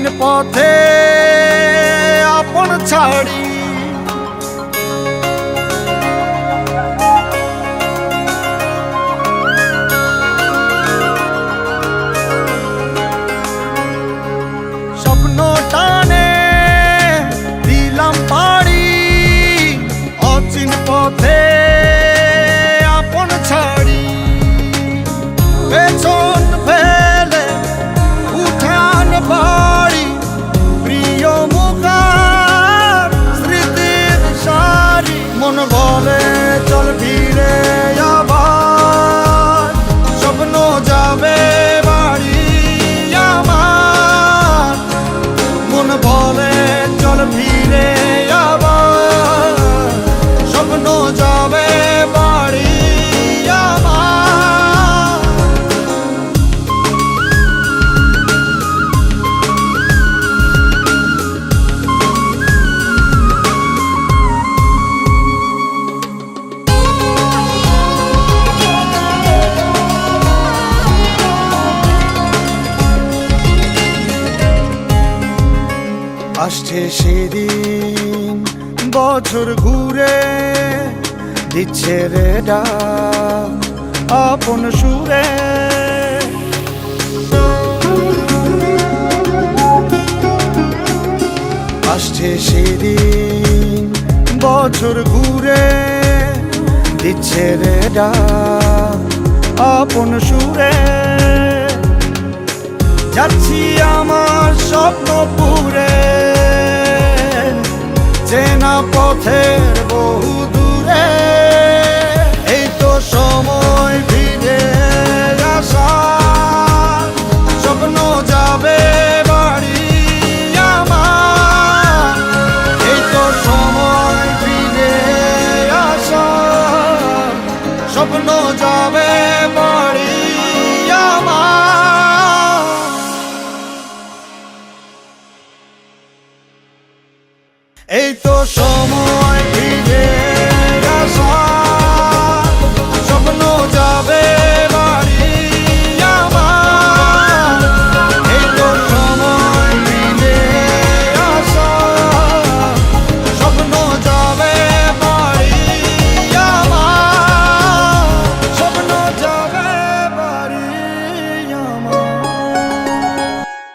অচিন পথে আপন ছাড়ি স্বপ্ন টানে দিলাম পাড়ি অচিন পথে আপন ছাড়ি পেছন ফেলে উঠান বাড়ি প্রিয় মুখার স্মৃতির সারি মন বলে চল ফিরে আবার স্বপ্ন যাবে বাড়ি আমার মন বলে চল ফিরে আবার স্বপ্ন যাবে বাড়ি আমার আসছে সেদিন বছর ঘুরে দিচ্ছে রে ডাক আপন সুরে আসছে সেদিন বছর ঘুরে দিচ্ছে রে ডাক আপন সুরে যাচ্ছি আমার স্বপ্ন পুরে চেনা পথের বহু দূরে এই তো সময় ফিরে আসার স্বপ্ন যাবে বাড়ি আমার এই তো সময় ফিরে আসার স্বপ্ন যাবে বাড়ি আমার এই তো সময়